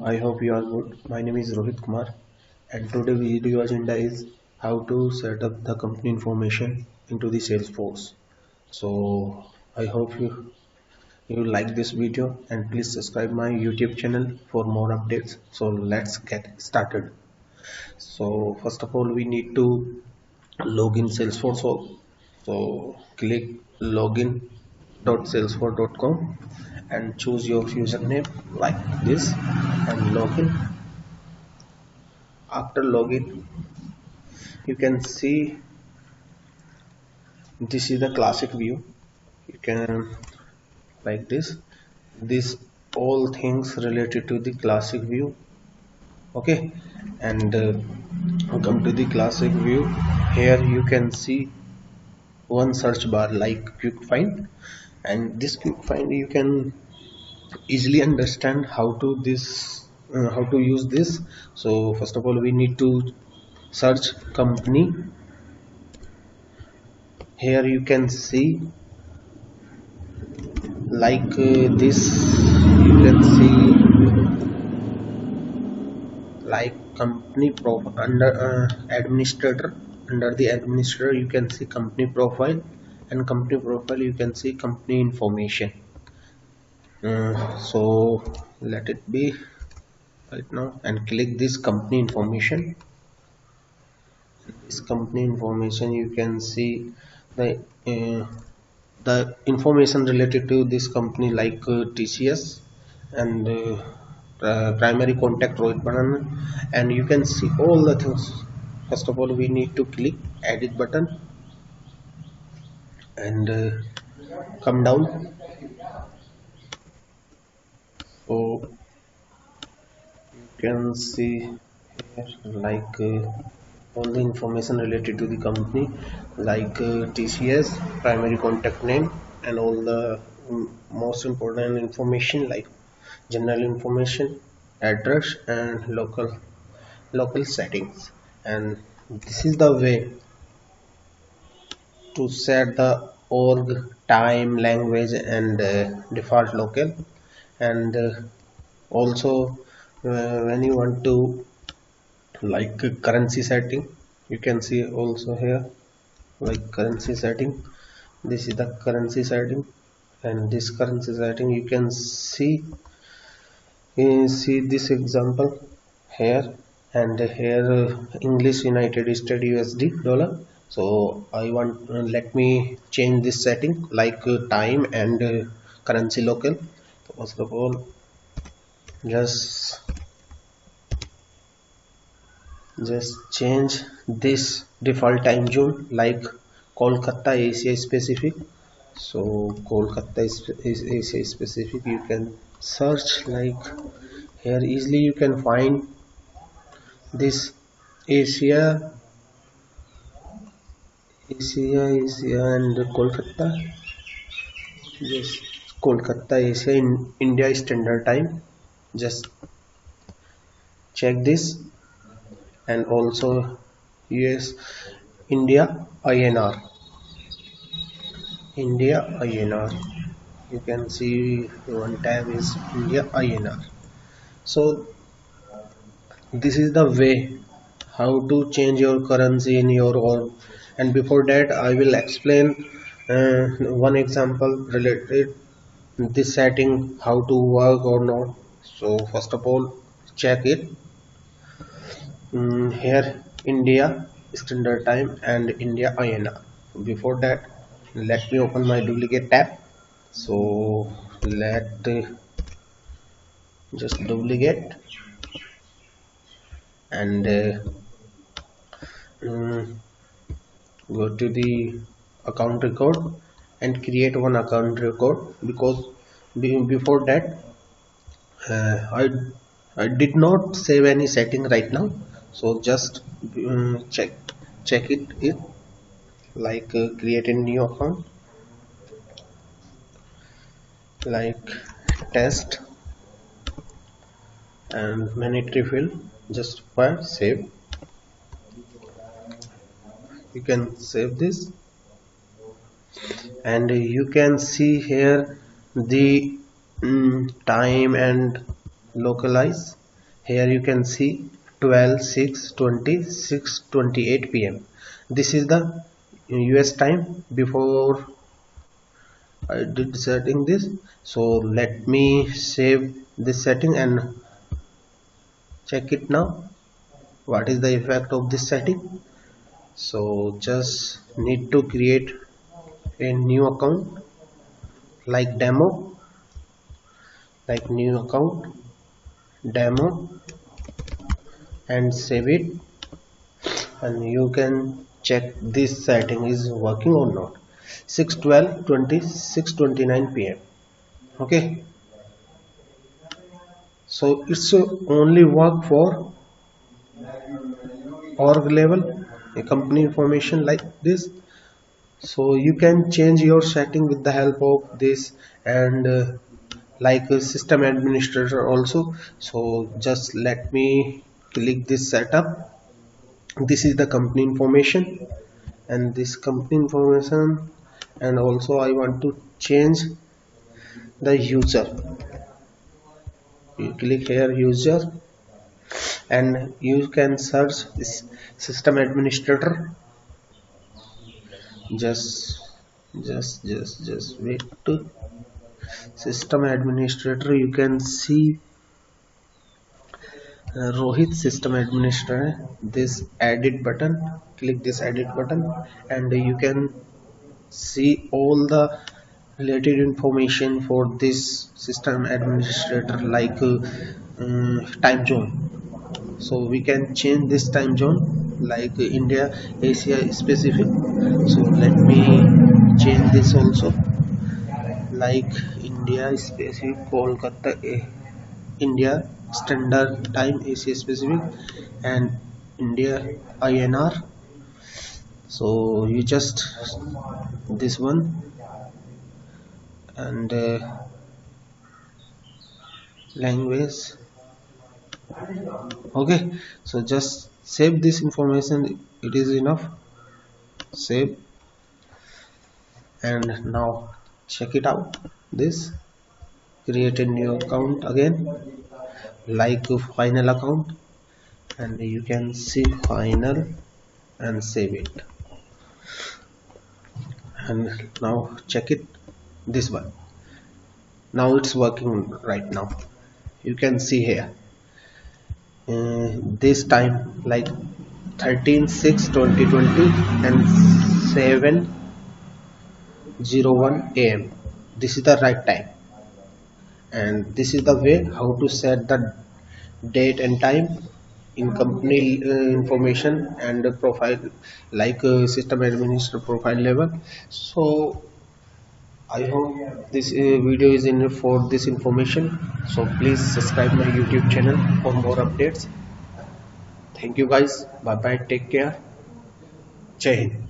I hope you are good. My name is Rohit Kumar, and today video agenda is how to set up the company information into the Salesforce. So I hope you like this video, and please subscribe my YouTube channel for more updates. So let's get started. So first of all, we need to log in Salesforce. So click login.salesforce.com and choose your username like this and login. After login, you can see this is the classic view. You can like this all things related to the classic view. Okay, and come to the classic view. Here you can see one search bar like quick find, and this quick find you can easily understand how to use this. So first of all, we need to search company. Here you can see like this. You can see like company under administrator. Under the administrator you can see company profile, and company profile you can see company information. So let it be right now and click this company information. This company information you can see the uh, the information related to this company like TCS and primary contact Rohit Banan, and you can see all the things. First of all, we need to click edit button and come down. So you can see here like all the information related to the company like TCS, primary contact name, and all the most important information like general information, address, and local settings. And this is the way to set the org, time, language, and default local. And also when you want to like currency setting, you can see also here like currency setting. This is the currency setting, and this currency setting you can see this example here, and here English United States USD dollar. So I want let me change this setting like time and currency local. So first of all, just change this default time zone like Kolkata Asia specific. So Kolkata is Asia specific. You can search like here easily. You can find this Asia and Kolkata. Yes, Kolkata Asia in India Standard Time. Just check this, and also US India INR. You can see one tab is India INR. So this is the way how to change your currency in your org. And before that I will explain one example related this setting how to work or not. So first of all, check it. Here India Standard Time and India INR. Before that, let me open my duplicate tab. So let just duplicate and go to the account record and create one account record, because before that I did not save any setting right now. So just check it like create a new account like test and mandatory field, just fire save. You can save this, and you can see here the time and localize. here you can see 12:06:20 6:28 p.m. This is the US time before I did setting this. So let me save this setting and check it now. What is the effect of this setting? So just need to create a new account like demo, like new account demo, and save it, and you can check this setting is working or not. 6:12:20 6:29 p.m. okay, so it's only work for org level, a company information like this. So you can change your setting with the help of this, and like a system administrator also. So just let me click this setup. This is the company information, and this company information, and also I want to change the user. You click here user, and you can search this system administrator. Just wait to system administrator. You can see Rohit system administrator, this edit button. Click this edit button, and you can see all the related information for this system administrator, like time zone. So we can change this time zone like India Asia specific. So let me change this also, like India specific Kolkata India Standard Time Asia Pacific, and India INR. So you just this one, and language. Okay, so just save this information, it is enough. Save, and now check it out. This, create a new account again like a final account, and you can see final and save it. And now check it, this one. Now it's working right now. You can see here this time like 13/6/2020 and 7:01 AM. This is the right time, and this is the way how to set the date and time in company information and profile, like system administrator profile level. So I hope this video is enough for this information. So please subscribe my YouTube channel for more updates. Thank you guys. Bye bye. Take care. Jai Hind.